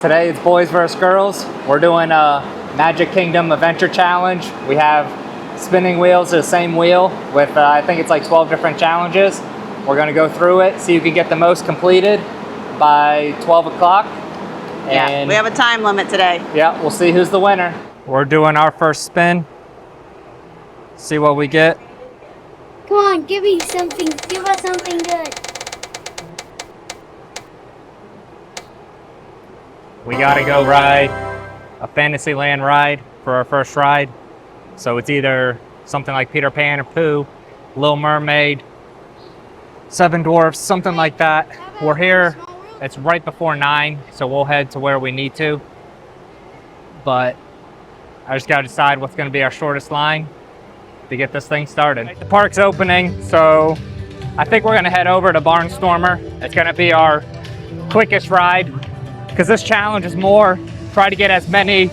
Today it's boys versus girls. We're doing a Magic Kingdom Adventure Challenge. We have spinning wheels, the same wheel with I think it's like 12 different challenges. We're gonna go through it, see who can get the most completed by 12 o'clock. Yeah, we have a time limit today. Yeah, we'll see who's the winner. We're doing our first spin. See what we get. Come on, give me something. Give us something good. We gotta go ride a Fantasyland ride for our first ride. So it's either something like Peter Pan or Pooh, Little Mermaid, Seven Dwarfs, something like that. We're here, it's right before 9, so we'll head to where we need to. But I just gotta decide what's gonna be our shortest line to get this thing started. The park's opening, so I think we're gonna head over to Barnstormer. It's gonna be our quickest ride, because this challenge is more try to get as many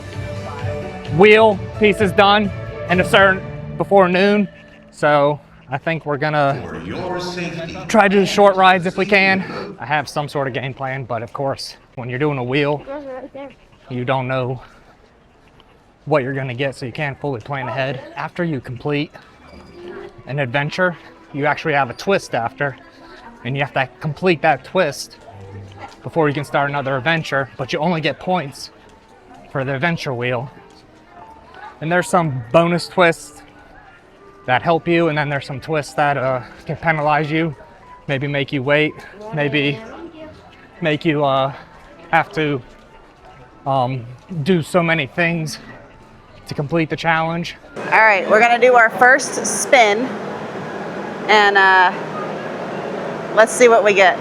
wheel pieces done in a certain before noon. So I think we're gonna try to do short rides if we can. I have some sort of game plan, but of course, when you're doing a wheel, you don't know what you're gonna get, so you can't fully plan ahead. After you complete an adventure, you actually have a twist after, and you have to complete that twist before you can start another adventure, but you only get points for the adventure wheel. And there's some bonus twists that help you, and then there's some twists that can penalize you, maybe make you wait, maybe make you have to do so many things to complete the challenge. All right, we're gonna do our first spin, and let's see what we get.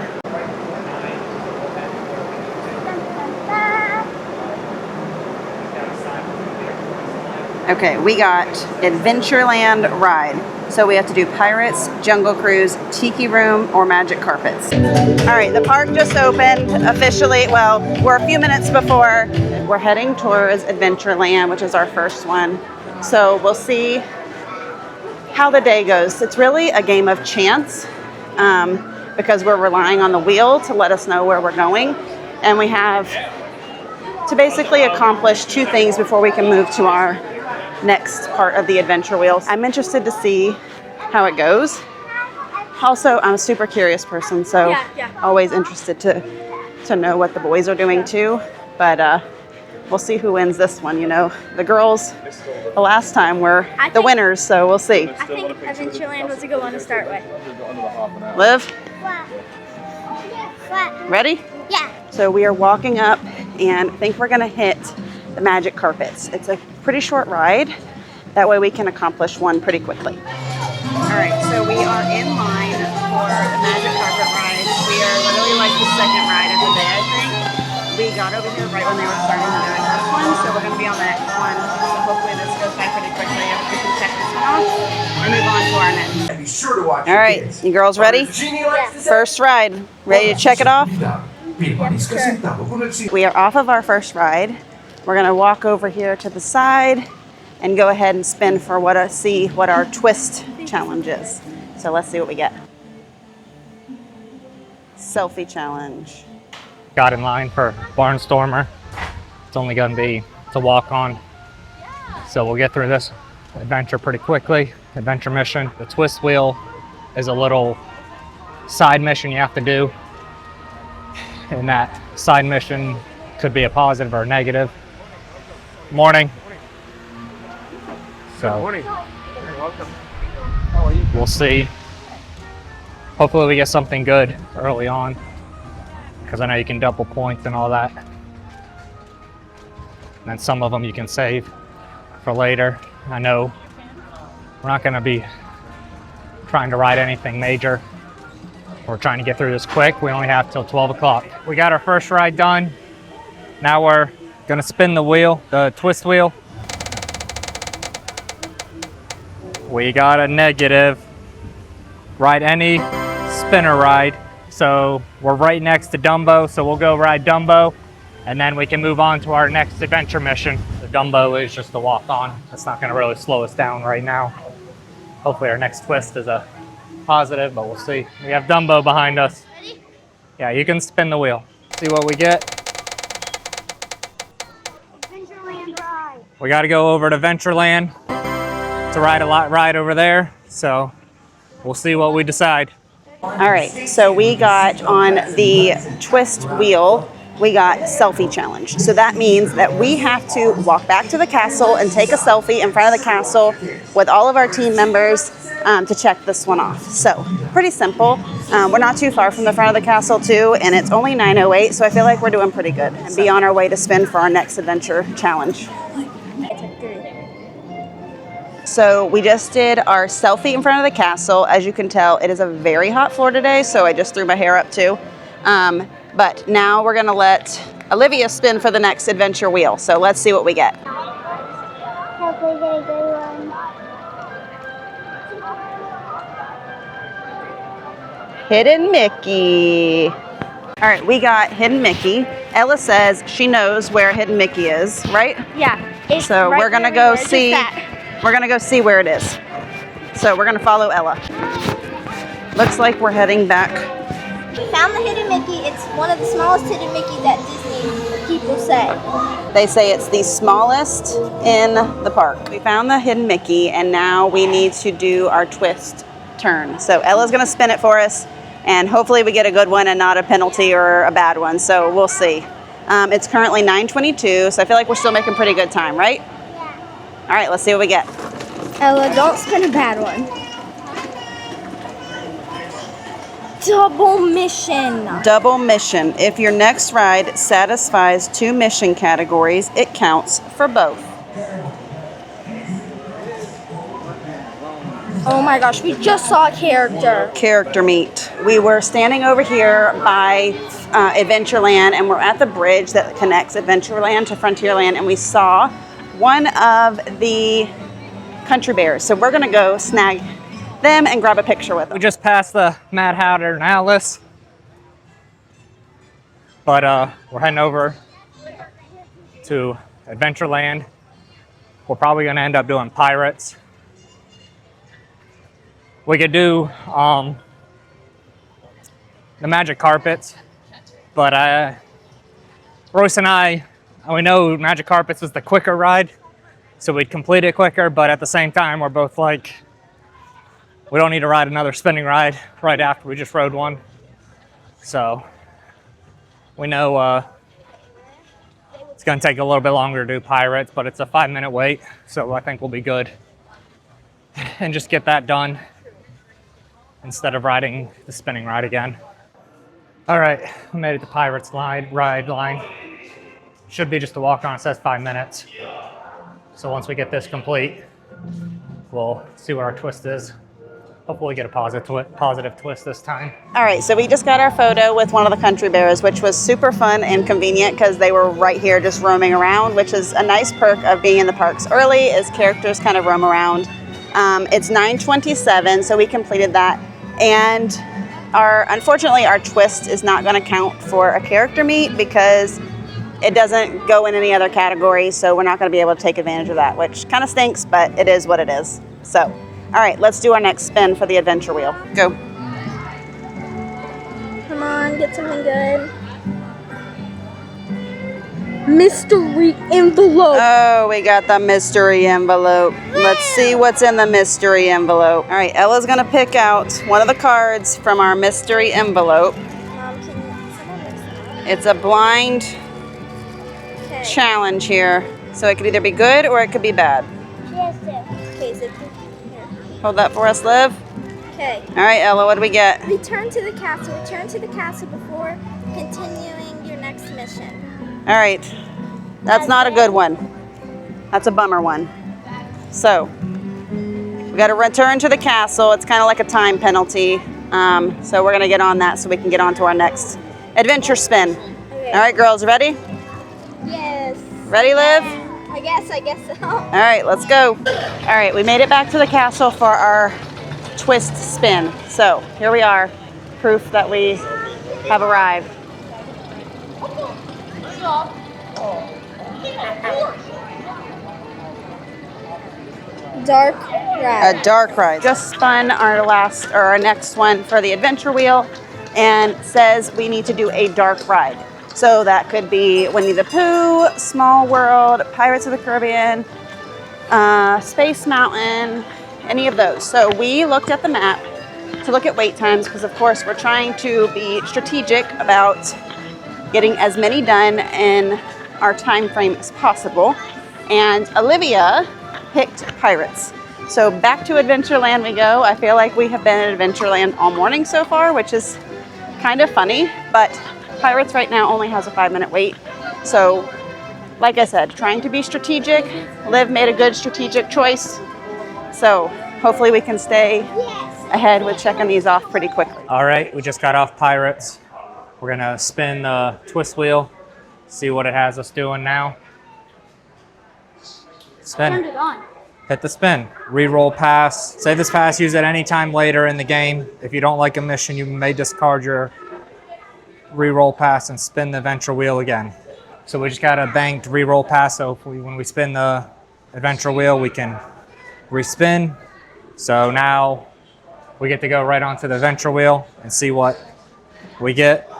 Okay, we got Adventureland ride. So we have to do Pirates, Jungle Cruise, Tiki Room, or Magic Carpets. All right, the park just opened officially. Well, we're a few minutes before. We're heading towards Adventureland, which is our first one. So we'll see how the day goes. It's really a game of chance because we're relying on the wheel to let us know where we're going. And we have to basically accomplish 2 things before we can move to our next part of the adventure wheels. I'm interested to see how it goes. Also, I'm a super curious person, so always interested to know what the boys are doing too. But we'll see who wins this one. You know, the girls, the last time were the winners, so we'll see. I think Adventureland was a good one to start with. Liv? Ready? Yeah. So we are walking up, and I think we're gonna hit the Magic Carpets. It's a pretty short ride. That way we can accomplish one pretty quickly. All right, so we are in line for the Magic Carpet ride. We are literally like the second ride of the day, I think. We got over here right when they were starting the very first one, so we're gonna be on the next one. So hopefully this goes by pretty quickly. We can check this one off and move on to our next. Be sure to watch. All right, you girls ready? First ride. Ready to check it off? We are off of our first ride. We're gonna walk over here to the side and go ahead and spin for what our twist challenge is. So let's see what we get. Selfie challenge. Got in line for Barnstormer. It's only gonna be to walk on. So we'll get through this adventure pretty quickly. Adventure mission. The twist wheel is a little side mission you have to do. And that side mission could be a positive or a negative. Morning. So Morning. You're welcome. How are you? we'll see. Hopefully we get something good early on, because I know you can double points and all that. And then some of them you can save for later. I know we're not going to be trying to ride anything major. We're trying to get through this quick. We only have till 12 o'clock. We got our first ride done. Now we're gonna spin the wheel, the twist wheel. We got a negative. Ride any spinner ride. So we're right next to Dumbo, so we'll go ride Dumbo, and then we can move on to our next adventure mission. The Dumbo is just a walk on. It's not gonna really slow us down right now. Hopefully our next twist is a positive, but we'll see. We have Dumbo behind us. Ready? Yeah, you can spin the wheel. See what we get. we got to go over to Adventureland to ride over there. So we'll see what we decide. All right, so we got on the twist wheel, we got selfie challenge. So that means that we have to walk back to the castle and take a selfie in front of the castle with all of our team members to check this one off. So pretty simple. We're not too far from the front of the castle too, and it's only 9:08, so I feel like we're doing pretty good and be on our way to spin for our next adventure challenge. So we just did our selfie in front of the castle. As you can tell, it is a very hot floor today, so I just threw my hair up too. But now we're gonna let Olivia spin for the next adventure wheel. So let's see what we get. Hopefully get a good one. Hidden Mickey. All right, we got Hidden Mickey. Ella says she knows where Hidden Mickey is, right? Yeah. It's So right we're gonna there. go see. We're gonna go see where it is. So we're gonna follow Ella. Looks like we're heading back. We found the Hidden Mickey. It's one of the smallest Hidden Mickeys that Disney people say. They say it's the smallest in the park. We found the Hidden Mickey, and now we need to do our twist turn. So Ella's gonna spin it for us, and hopefully we get a good one and not a penalty or a bad one. So we'll see. It's currently 9:22, so I feel like we're still making pretty good time, right? All right, let's see what we get. Ella, don't spin a bad one. Double mission. Double mission. If your next ride satisfies 2 mission categories, it counts for both. Oh my gosh, we just saw a character. Character meet. We were standing over here by Adventureland, and we're at the bridge that connects Adventureland to Frontierland, and we saw one of the country bears. So we're gonna go snag them and grab a picture with We them. just passed the Mad Hatter and Alice, but we're heading over to Adventureland. We're probably gonna end up doing Pirates. We could do the Magic Carpets, but Royce and I, we know Magic Carpets is the quicker ride, so we'd complete it quicker, but at the same time, we're both like, we don't need to ride another spinning ride right after we just rode one. So we know it's gonna take a little bit longer to do Pirates, but it's a 5-minute wait, so I think we'll be good. And just get that done instead of riding the spinning ride again. All right, we made it to Pirates ride line. Should be just a walk on, it says 5 minutes. So once we get this complete, we'll see what our twist is. Hopefully get a positive twist this time. All right, so we just got our photo with one of the country bears, which was super fun and convenient because they were right here just roaming around, which is a nice perk of being in the parks early, is characters kind of roam around. It's 9:27, so we completed that. And unfortunately, our twist is not gonna count for a character meet because it doesn't go in any other category, so we're not gonna be able to take advantage of that, which kind of stinks, but it is what it is. So, all right, let's do our next spin for the adventure wheel. Go. Come on, get something good. Mystery envelope. Oh, we got the mystery envelope. Let's see what's in the mystery envelope. All right, Ella's gonna pick out one of the cards from our mystery envelope. Can someone mix that? It's a blind Okay. challenge here, so it could either be good or it could be bad. Yes, sir. Okay, so here. Hold that for us, Liv. Okay. All right, Ella, what do we get? Return to the castle. Return to the castle before continuing your next mission. All right, that's not a good one. That's a bummer one. So, we got to return to the castle. It's kind of like a time penalty. So we're gonna get on that so we can get on to our next adventure spin. Okay. All right, girls, ready? Yes. Ready, Liv? I guess so. All right, let's go. All right, we made it back to the castle for our twist spin. So here we are, proof that we have arrived. Dark ride. A dark ride. Just spun our next one for the adventure wheel, and says we need to do a dark ride. So that could be Winnie the Pooh, Small World, Pirates of the Caribbean, Space Mountain, any of those. So we looked at the map to look at wait times because, of course, we're trying to be strategic about getting as many done in our time frame as possible. And Olivia picked Pirates. So back to Adventureland we go. I feel like we have been at Adventureland all morning so far, which is kind of funny, but Pirates right now only has a 5-minute wait. So, like I said, trying to be strategic. Liv made a good strategic choice. So hopefully we can stay ahead with checking these off pretty quickly. All right, we just got off Pirates. We're gonna spin the twist wheel, see what it has us doing now. Spin. Turned it on. Hit the spin. Reroll pass. Save this pass, use it any time later in the game. If you don't like a mission, you may discard your reroll pass and spin the adventure wheel again. So we just got a banked reroll pass, so when we spin the adventure wheel, we can respin. So now we get to go right onto the adventure wheel and see what we get.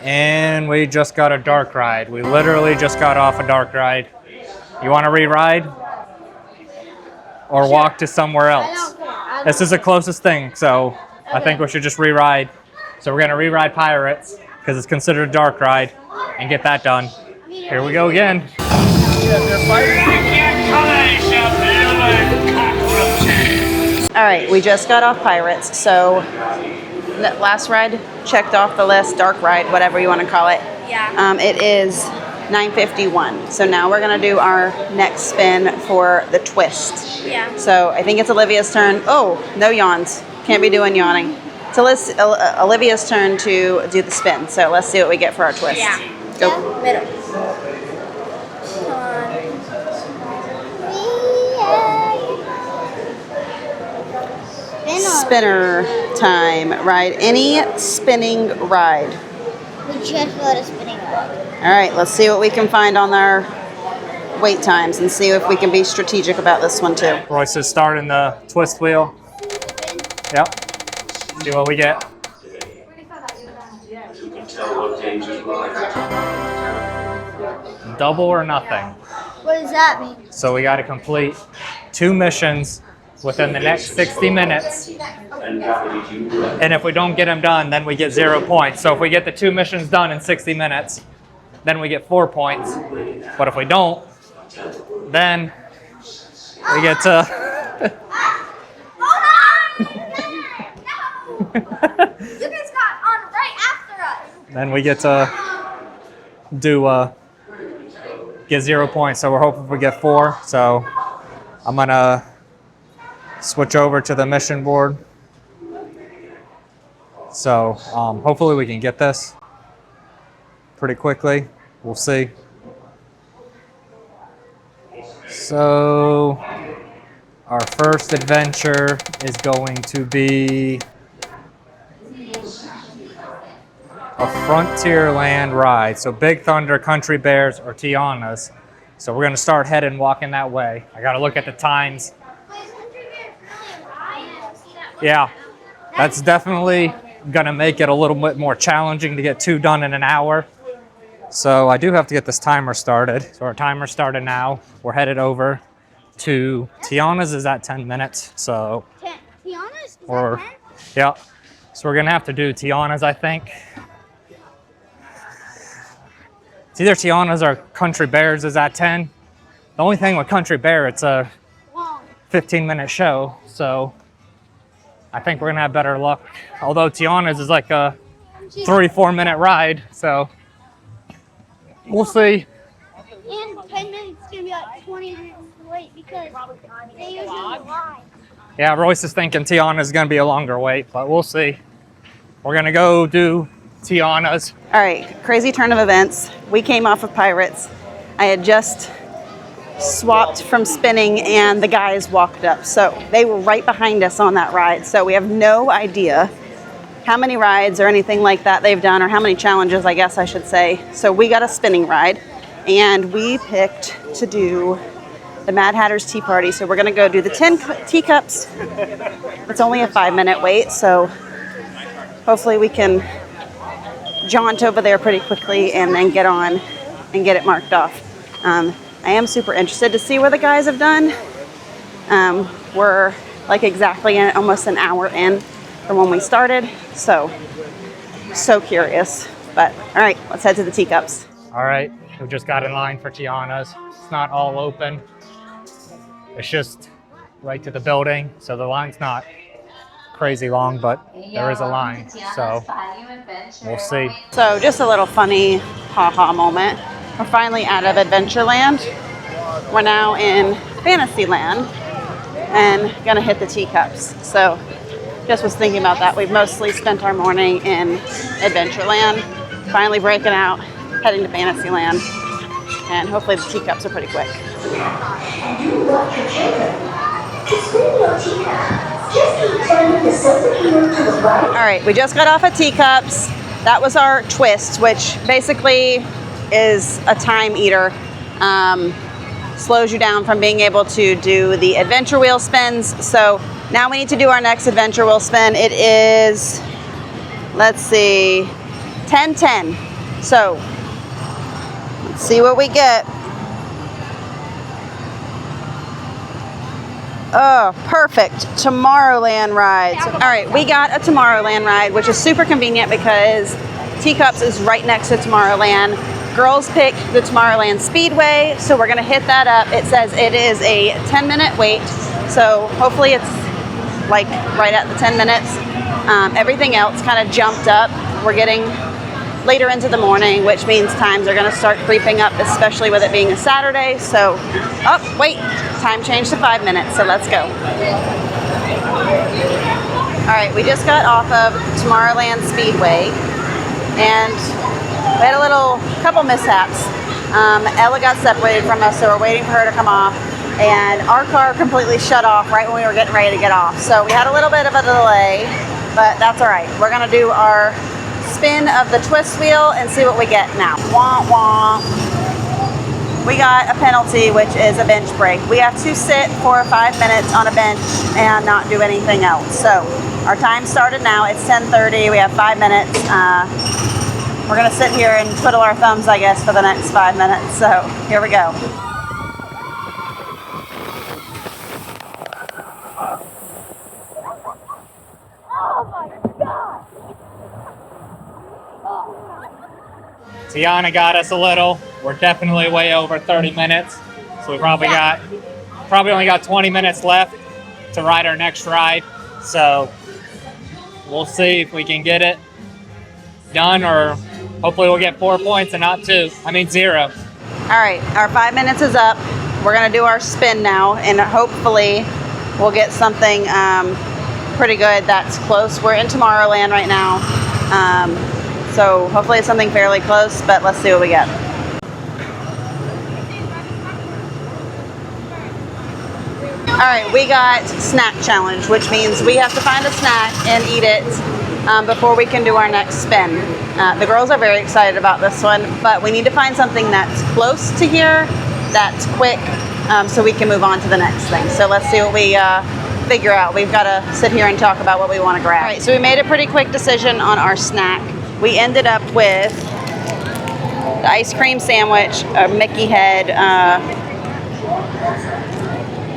And we just got a dark ride. We literally just got off a dark ride. You want to re-ride? Or walk to somewhere else? This is the closest thing, so I think we should just re-ride. So we're gonna re-ride Pirates, because it's considered a dark ride, and get that done. Here we go again. All right, we just got off Pirates, so that last ride checked off the list, dark ride, whatever you want to call it. Yeah. It is 9:51. So now we're gonna do our next spin for the twist. Yeah. So I think it's Olivia's turn. Oh, no yawns. Can't be doing yawning. So Olivia's turn to do the spin. So let's see what we get for our twist. Yeah. Go. Middle. Come on. Spinner time. Ride any spinning ride. We just got a spinning ride. All right, let's see what we can find on our wait times and see if we can be strategic about this one too. Royce is starting the twist wheel. Yep. See what we get. Double or nothing. What does that mean? So we got to complete 2 missions within the next 60 minutes. And if we don't get them done, then we get 0 points. So if we get the 2 missions done in 60 minutes, then we get 4 points. But if we don't, then we get to... You guys got on right after us. Then we get to do get 0 points. So we're hoping we get 4. So I'm gonna switch over to the mission board. So hopefully we can get this pretty quickly. We'll see. So our first adventure is going to be a Frontierland ride. So Big Thunder, Country Bears, or Tiana's. So we're gonna start heading walking that way. I gotta look at the times. Yeah, that's definitely gonna make it a little bit more challenging to get 2 done in an hour. So I do have to get this timer started. So our timer started now. We're headed over to Tiana's is at 10 minutes. So Tiana's? we're, yeah. So we're gonna have to do Tiana's, I think. It's either Tiana's or Country Bears is at 10. The only thing with Country Bear, it's a 15-minute show. So I think we're gonna have better luck. Although Tiana's is like a 3-4 minute ride, so we'll see. In 10 minutes, it's gonna be like 20 minutes wait because they usually lie. Yeah, Royce is thinking Tiana's gonna be a longer wait, but we'll see. We're gonna go do Tiana's. All right, crazy turn of events. We came off of Pirates. I had just swapped from spinning and the guys walked up. So they were right behind us on that ride. So we have no idea how many rides or anything like that they've done, or how many challenges, I guess I should say. So we got a spinning ride and we picked to do the Mad Hatter's Tea Party. So we're gonna go do the 10 teacups. It's only a 5-minute wait, so hopefully we can jaunt over there pretty quickly and then get on and get it marked off. I am super interested to see what the guys have done. We're like exactly almost an hour in from when we started, so curious. But all right, let's head to the teacups. All right, we just got in line for Tiana's. It's not all open. It's just right to the building, so the line's not crazy long, but there is a line, so we'll see. So just a little funny haha moment. We're finally out of Adventureland. We're now in Fantasyland and gonna hit the teacups. So just was thinking about that. We've mostly spent our morning in Adventureland, finally breaking out, heading to Fantasyland, and hopefully the teacups are pretty quick. All right, we just got off at Teacups. That was our twist, which basically is a time eater. Slows you down from being able to do the adventure wheel spins. So now we need to do our next adventure wheel spin. It is, let's see, 10-10. So let's see what we get. Oh, perfect. Tomorrowland ride. All right, we got a Tomorrowland ride, which is super convenient because Teacups is right next to Tomorrowland. Girls picked the Tomorrowland Speedway, so we're gonna hit that up. It says it is a 10-minute wait, so hopefully it's like right at the 10 minutes. Everything else kind of jumped up. We're getting later into the morning, which means times are gonna start creeping up, especially with it being a Saturday. So, oh, wait, time changed to 5 minutes, so let's go. All right, we just got off of Tomorrowland Speedway, and we had a couple mishaps. Ella got separated from us, so we're waiting for her to come off, and our car completely shut off right when we were getting ready to get off. So we had a little bit of a delay, but that's all right. We're gonna do our spin of the twist wheel and see what we get now. Wah, wah. We got a penalty, which is a bench break. We have to sit for 5 minutes on a bench and not do anything else. So our time started now. It's 10:30. We have 5 minutes. We're gonna sit here and twiddle our thumbs, I guess, for the next 5 minutes. So here we go. Tiana got us a little. We're definitely way over 30 minutes. So we probably only got 20 minutes left to ride our next ride. So we'll see if we can get it done, or hopefully we'll get 4 points and not 0. All right, our 5 minutes is up. We're gonna do our spin now, and hopefully we'll get something pretty good that's close. We're in Tomorrowland right now. So hopefully it's something fairly close, but let's see what we get. All right, we got snack challenge, which means we have to find a snack and eat it before we can do our next spin. The girls are very excited about this one, but we need to find something that's close to here, that's quick, so we can move on to the next thing. So let's see what we figure out. We've got to sit here and talk about what we want to grab. All right, so we made a pretty quick decision on our snack. We ended up with the ice cream sandwich, a Mickey head.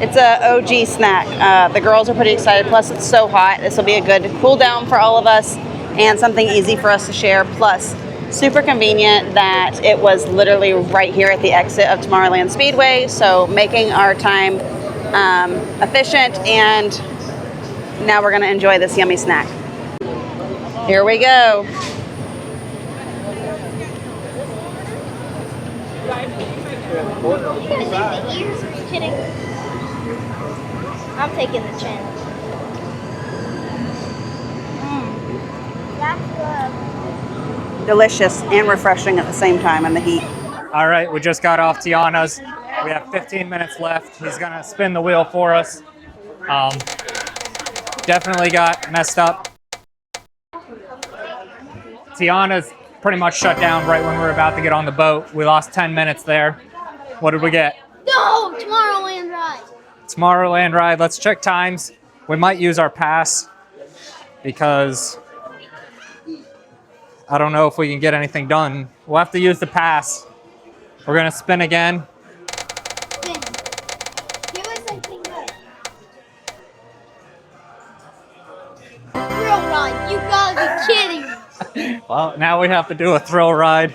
It's a OG snack. The girls are pretty excited, plus it's so hot. This will be a good cool down for all of us and something easy for us to share. Plus, super convenient that it was literally right here at the exit of Tomorrowland Speedway. So making our time efficient, and now we're gonna enjoy this yummy snack. Here we go. Kidding. I'm taking the chin. That's good. Delicious and refreshing at the same time in the heat. All right, we just got off Tiana's. We have 15 minutes left. He's gonna spin the wheel for us. Definitely got messed up. Tiana's pretty much shut down right when we were about to get on the boat. We lost 10 minutes there. What did we get? No, Tomorrowland ride. Tomorrowland ride. Let's check times. We might use our pass because I don't know if we can get anything done. We'll have to use the pass. We're gonna spin again. Spin. Give us something good. Thrill ride. You gotta be kidding me. Well, now we have to do a thrill ride.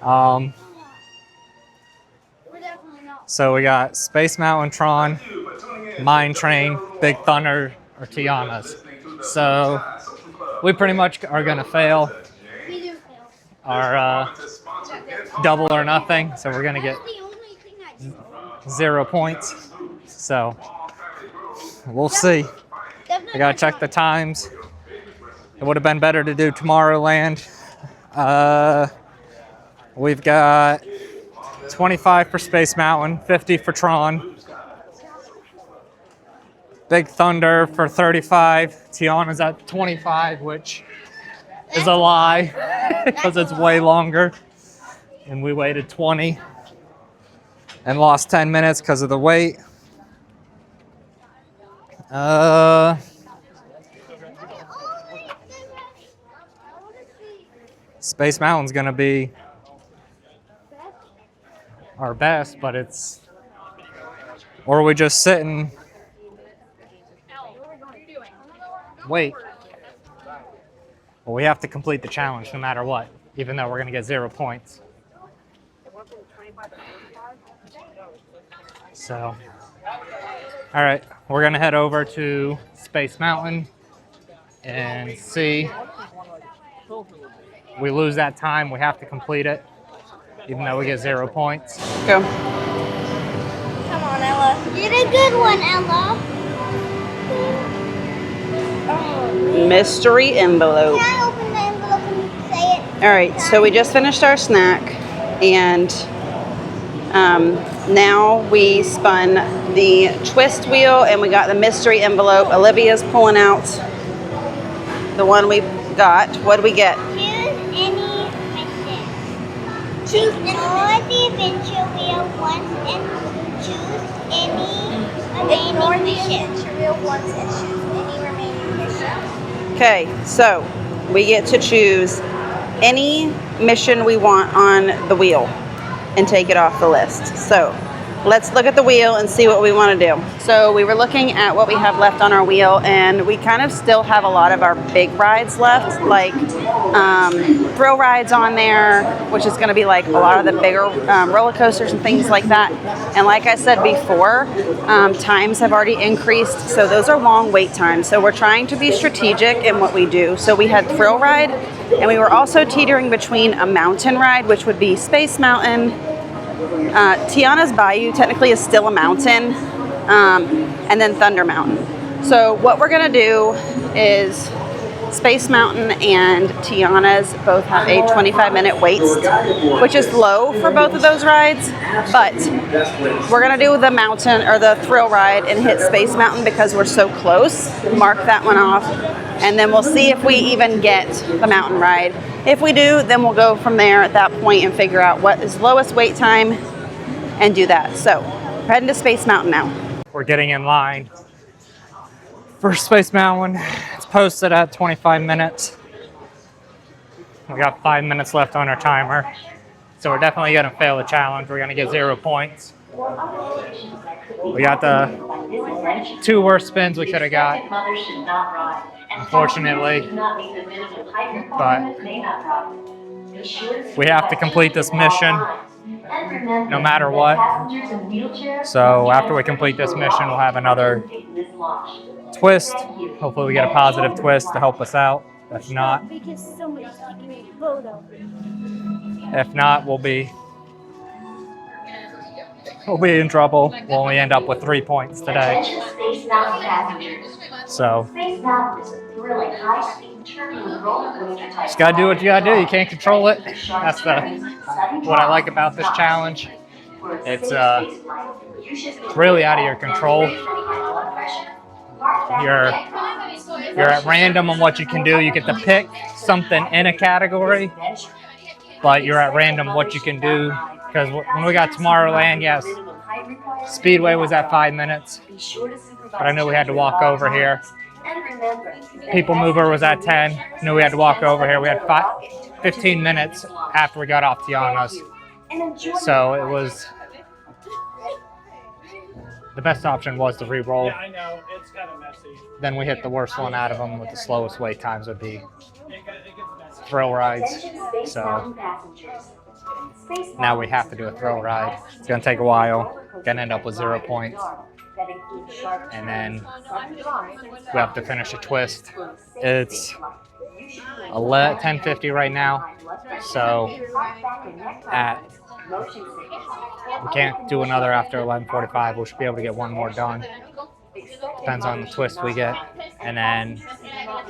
We're definitely not. So we got Space Mountain, Tron, Mine Train, Big Thunder, or Tiana's. So we pretty much are gonna fail We do fail. our double or nothing. So we're gonna get That's the only thing I 0 points. So we'll see. definitely I gotta check the times. It would have been better to do Tomorrowland. We've got 25 for Space Mountain, 50 for Tron. Big Thunder for 35. Tiana's at 25, which is a lie because it's way longer. And we waited 20 and lost 10 minutes because of the wait. Space Mountain's gonna be our best, but it's, or we just sit and wait. Well, we have to complete the challenge no matter what, even though we're gonna get 0 points. So, all right, we're gonna head over to Space Mountain and see. We lose that time, we have to complete it, even though we get 0 points. Go. Come on, Ella. Did a good one, Ella. Oh, Mystery envelope. Can I open the envelope and say it? All right, so we just finished our snack, and now we spun the twist wheel, and we got the mystery envelope. Olivia's pulling out the one we got. What do we get? Choose any mission. Choose ignore the adventure wheel once and choose any ignore remaining the mission. adventure wheel once and choose any remaining mission. Okay, so we get to choose any mission we want on the wheel and take it off the list. So let's look at the wheel and see what we want to do. So we were looking at what we have left on our wheel, and we kind of still have a lot of our big rides left, like thrill rides on there, which is going to be like a lot of the bigger roller coasters and things like that. And like I said before, times have already increased, so those are long wait times. So we're trying to be strategic in what we do. So we had thrill ride, and we were also teetering between a mountain ride, which would be Space Mountain. Tiana's Bayou technically is still a mountain, and then Thunder Mountain. So what we're gonna do is Space Mountain and Tiana's both have a 25-minute wait, which is low for both of those rides, but we're gonna do the mountain or the thrill ride and hit Space Mountain because we're so close. Mark that one off, and then we'll see if we even get the mountain ride. If we do, then we'll go from there at that point and figure out what is lowest wait time and do that. So we're heading to Space Mountain now. We're getting in line for Space Mountain. It's posted at 25 minutes. We got 5 minutes left on our timer. So we're definitely gonna fail the challenge. We're gonna get 0 points. We got the 2 worst spins we could have got, unfortunately. But we have to complete this mission no matter what. So after we complete this mission, we'll have another twist. Hopefully we get a positive twist to help us out. If not, Because somebody's taking a photo. we'll be in trouble. We'll only end up with 3 points today. Space Mountain passengers. So Space Mountain is a thrilling high-speed turbulent roller coaster type. just gotta do what you gotta do. You can't control it. That's what I like about this challenge. It's really out of your control. You're at random on what you can do. You get to pick something in a category, but you're at random what you can do. Because when we got Tomorrowland, yes, Speedway was at 5 minutes, but I knew we had to walk over here. And remember, People mover was at 10. Knew we had to walk over here. We had 15 minutes after we got off Tiana's. So it was, the best option was to re-roll. I know, it's kind of messy. Then we hit the worst one out of them with the slowest wait times would be thrill rides. So now we have to do a thrill ride. It's gonna take a while. Gonna end up with 0 points. And then we have to finish a twist. It's 10:50 right now. So we can't do another after 11:45. We should be able to get one more done. Depends on the twist we get. And then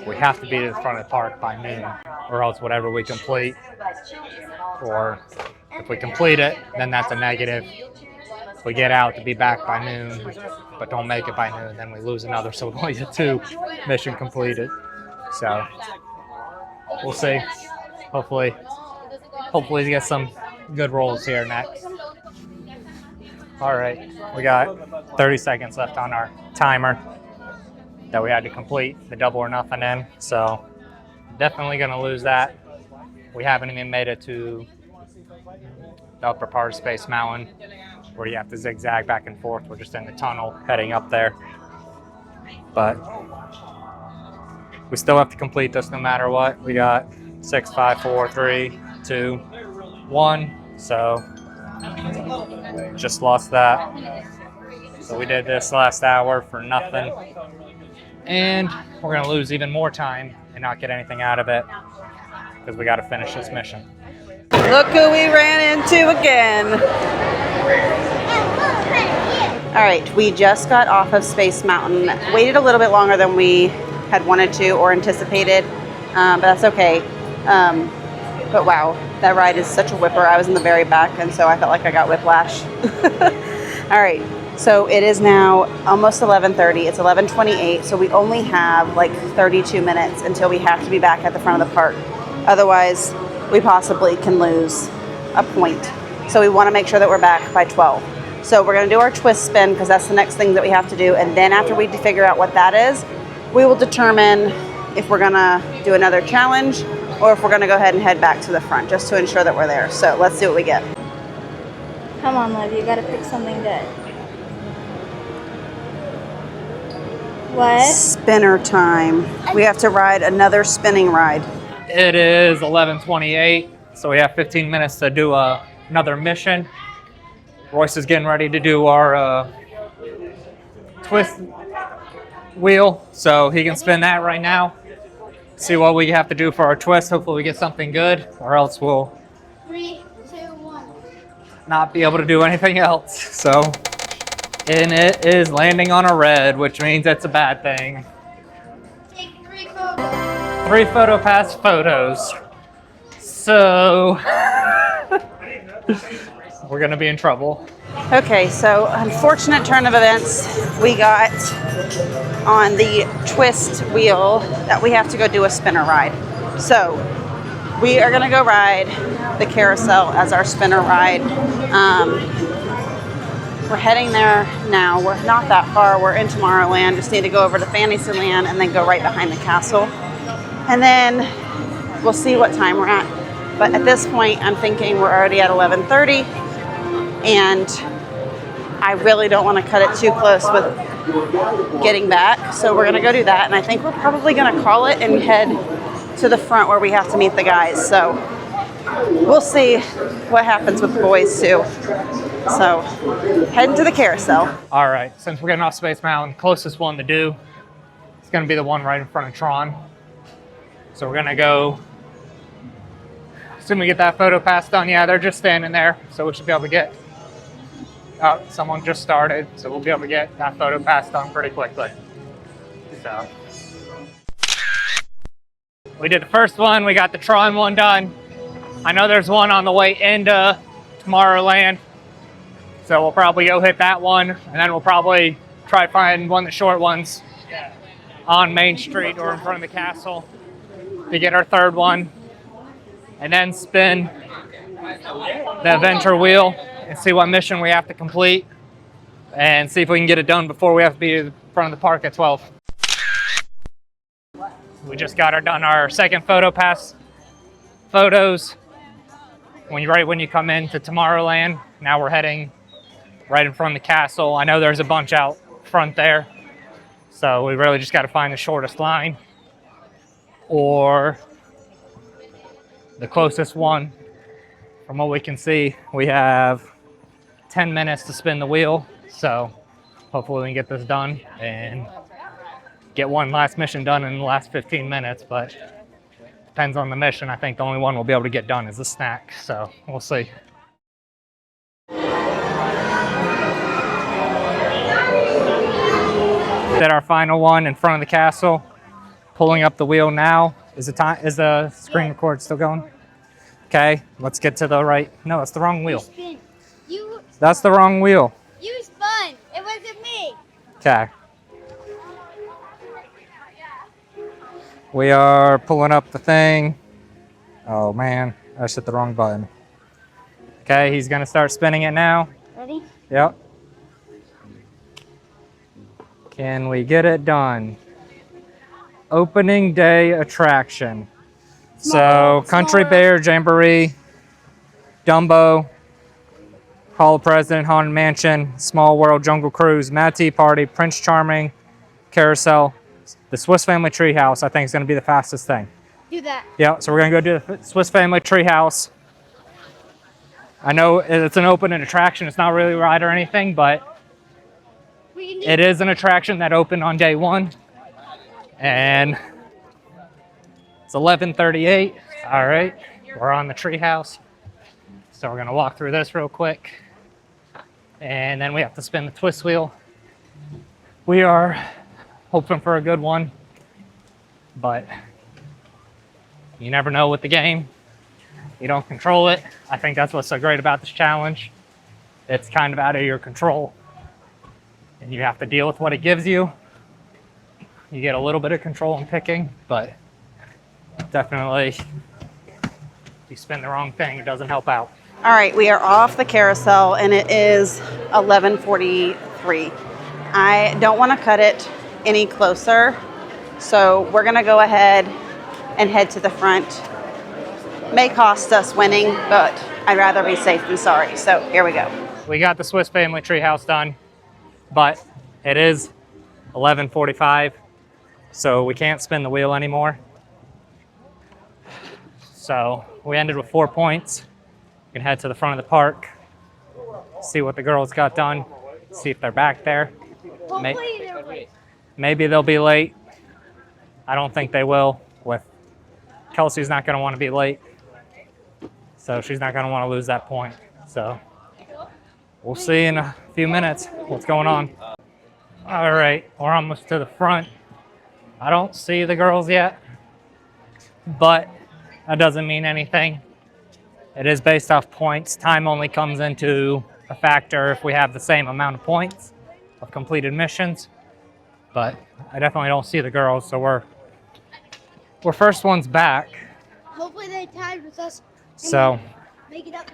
we have to be to the front of the park by noon, or else whatever we complete, or if we complete it, then that's a negative. If we get out to be back by noon, but don't make it by noon, then we lose another, so we only get 2 mission completed. So we'll see. Hopefully to get some good rolls here next. All right, we got 30 seconds left on our timer that we had to complete the double or nothing in. So definitely gonna lose that. We haven't even made it to the upper part of Space Mountain where you have to zigzag back and forth. We're just in the tunnel heading up there. But we still have to complete this no matter what. We got 6, 5, 4, 3, 2, 1. So just lost that. So we did this last hour for nothing. And we're gonna lose even more time and not get anything out of it because we gotta finish this mission. Look who we ran into again. All right, we just got off of Space Mountain. Waited a little bit longer than we had wanted to or anticipated, but that's okay. But wow, that ride is such a whipper. I was in the very back, and so I felt like I got whiplash. All right, so it is now almost 11:30. It's 11:28, so we only have like 32 minutes until we have to be back at the front of the park. Otherwise, we possibly can lose a point. So we want to make sure that we're back by 12. So we're going to do our twist spin because that's the next thing that we have to do. And then after we figure out what that is, we will determine if we're going to do another challenge or if we're going to go ahead and head back to the front just to ensure that we're there. So let's see what we get. Come on, Liv, you gotta pick something good. What? Spinner time. We have to ride another spinning ride. It is 11:28, so we have 15 minutes to do another mission. Royce is getting ready to do our twist wheel, so he can spin that right now. See what we have to do for our twist. Hopefully we get something good, or else we'll 3, 2, 1. not be able to do anything else. So, and it is landing on a red, which means it's a bad thing. Take 3 photos. 3 PhotoPass photos. So we're gonna be in trouble. Okay, so unfortunate turn of events. We got on the twist wheel that we have to go do a spinner ride. So we are gonna go ride the carousel as our spinner ride. We're heading there now. We're not that far. We're in Tomorrowland. Just need to go over to Fantasyland and then go right behind the castle. And then we'll see what time we're at. But at this point, I'm thinking we're already at 11:30, and I really don't want to cut it too close with getting back. So we're gonna go do that, and I think we're probably gonna call it and head to the front where we have to meet the guys. So we'll see what happens with the boys too. So heading to the carousel. All right, since we're getting off Space Mountain, closest one to do is gonna be the one right in front of Tron. So we're gonna go, assume we get that photo pass done. Yeah, they're just standing there, so we should be able to get, someone just started, so we'll be able to get that photo pass done pretty quickly. So we did the first one, we got the Tron one done. I know there's one on the way into Tomorrowland, so we'll probably go hit that one, and then we'll probably try to find one of the short ones on Main Street or in front of the castle to get our third one, and then spin the adventure wheel and see what mission we have to complete and see if we can get it done before we have to be in front of the park at 12. We just got done our second photo pass photos right when you come into Tomorrowland. Now we're heading right in front of the castle. I know there's a bunch out front there, so we really just got to find the shortest line or the closest one. From what we can see, we have 10 minutes to spin the wheel, so hopefully we can get this done and get one last mission done in the last 15 minutes, but depends on the mission. I think the only one we'll be able to get done is the snack, so we'll see. Did our final one in front of the castle. Pulling up the wheel now. Is the screen record still going? Okay, let's get to the right. No, that's the wrong wheel. That's the wrong wheel. You spun. It wasn't me. Okay. We are pulling up the thing. Oh man, I just hit the wrong button. Okay, he's gonna start spinning it now. Ready? Yep. Can we get it done? Opening day attraction. So, Country Bear, Jamboree, Dumbo, Hall of President, Haunted Mansion, Small World, Jungle Cruise, Mad Tea Party, Prince Charming, Carousel, the Swiss Family Treehouse, I think is going to be the fastest thing. Do that. Yeah, so we're going to go do the Swiss Family Treehouse. I know it's an open attraction. It's not really a ride or anything, but it is an attraction that opened on day one. And it's 11:38. All right, we're on the treehouse. So we're gonna walk through this real quick. And then we have to spin the twist wheel. We are hoping for a good one, but you never know with the game. You don't control it. I think that's what's so great about this challenge. It's kind of out of your control. And you have to deal with what it gives you. You get a little bit of control in picking, but definitely if you spin the wrong thing, it doesn't help out. All right, we are off the carousel and it is 11:43. I don't want to cut it any closer, so we're gonna go ahead and head to the front. May cost us winning, but I'd rather be safe than sorry. So here we go. We got the Swiss Family Treehouse done, but it is 11:45, so we can't spin the wheel anymore. So we ended with 4 points. We can head to the front of the park, see what the girls got done, see if they're back there. Hopefully they're late. Maybe they'll be late. I don't think they will. With Kelsey's not going to want to be late, so she's not going to want to lose that point. So we'll see in a few minutes what's going on. All right, we're almost to the front. I don't see the girls yet, but that doesn't mean anything. It is based off points. Time only comes into a factor if we have the same amount of points of completed missions. But I definitely don't see the girls, so we're first ones back. Hopefully they tied with us. So Make it up.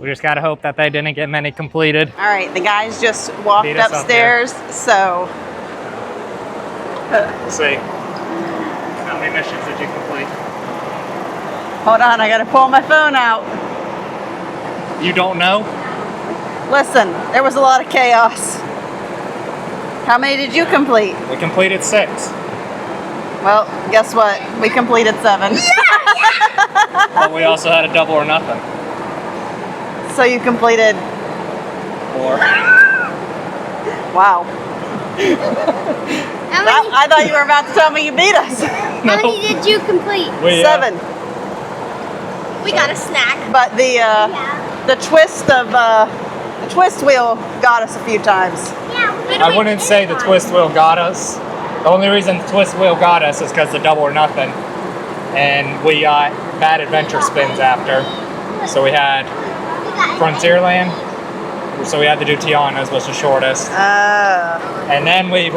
we just gotta hope that they didn't get many completed. All right, the guys just walked Beat us up upstairs, so We'll see. How many missions did you complete? hold on, I gotta pull my phone out. You don't know? Listen, there was a lot of chaos. How many did you complete? We completed 6. Well, guess what? We completed 7. But we also had a double or nothing. So you completed, 4. wow. How many, I thought you were about to tell me you beat us. how many did you complete? 7. We got a snack. But the twist wheel got us a few times. I wouldn't say the twist wheel got us. The only reason the twist wheel got us is because the double or nothing. And we got bad adventure spins after. So we had Frontierland. So we had to do Tiana's, was the shortest. And then we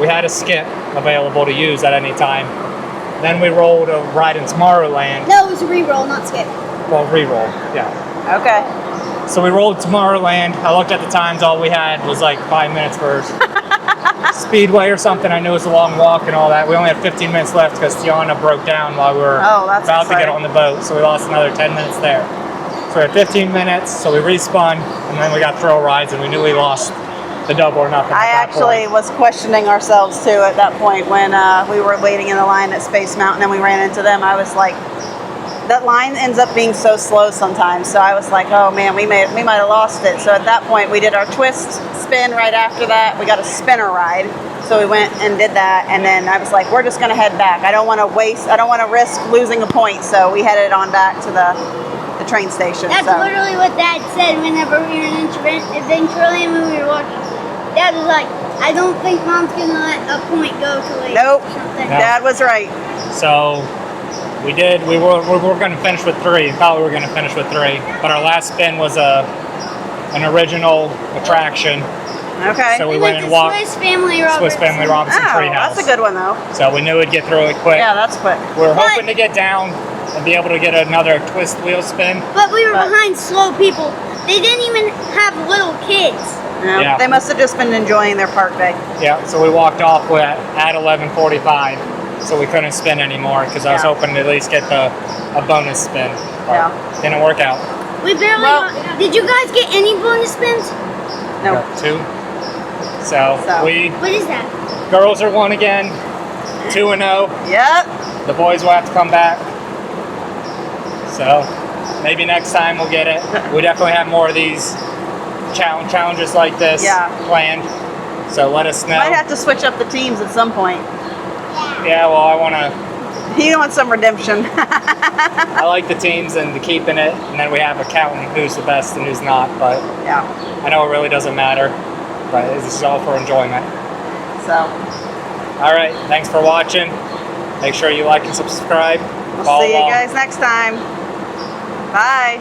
had a skip available to use at any time. Then we rolled a ride in Tomorrowland. No, it was a re-roll, not skip. Well, re-roll, yeah. Okay. So we rolled Tomorrowland. I looked at the times, all we had was like 5 minutes first. Speedway or something. I knew it was a long walk and all that. We only had 15 minutes left because Tiana broke down while we were Oh, that's about to get exciting. on the boat. So we lost another 10 minutes there. So we had 15 minutes, so we respun, and then we got thrill rides, and we knew we lost the double or nothing. I at that actually point. was questioning ourselves too at that point when we were waiting in the line at Space Mountain and we ran into them. I was like, that line ends up being so slow sometimes. So I was like, oh man, we might have lost it. So at that point, we did our twist spin right after that. We got a spinner ride. So we went and did that. And then I was like, we're just going to head back. I don't want to risk losing a point. So we headed on back to the train station. That's so. literally what Dad said whenever we were in Adventureland when we were walking. Dad was like, I don't think Mom's gonna let a point go to waste. Nope. Or something. No. Dad was right. So we did. We were going to finish with 3. Thought we were going to finish with 3, but our last spin was an original attraction. Okay. So we We went went and to walked Swiss Family Robinson. Swiss Family Robinson Oh, Treehouse. that's a good one though. So we knew we'd get through it quick. Yeah, that's quick. We were hoping to get down and be able to get another twist wheel spin. But we were But- behind slow people. They didn't even have little kids. Yeah. Yeah. They must have just been enjoying their park day. Yeah, so we walked off at 11:45, so we couldn't spin anymore because I was Yeah. hoping to at least get a bonus spin. But Yeah. didn't work out. We barely. Well- Did you guys get any bonus spins? No. Got 2. So So. we What is that? girls are 1 again, 2-0. Yep. The boys will have to come back. So maybe next time we'll get it. We definitely have more of these challenges like this Yeah. planned. So let us know. Might have to switch up the teams at some point. Yeah, well, I want to. You want some redemption. I like the teams and the keeping it, and then we have a counting who's the best and who's not. But Yeah. I know it really doesn't matter. But this is all for enjoyment. So All right, thanks for watching. Make sure you like and subscribe. we'll Follow see you along. guys next time. Bye.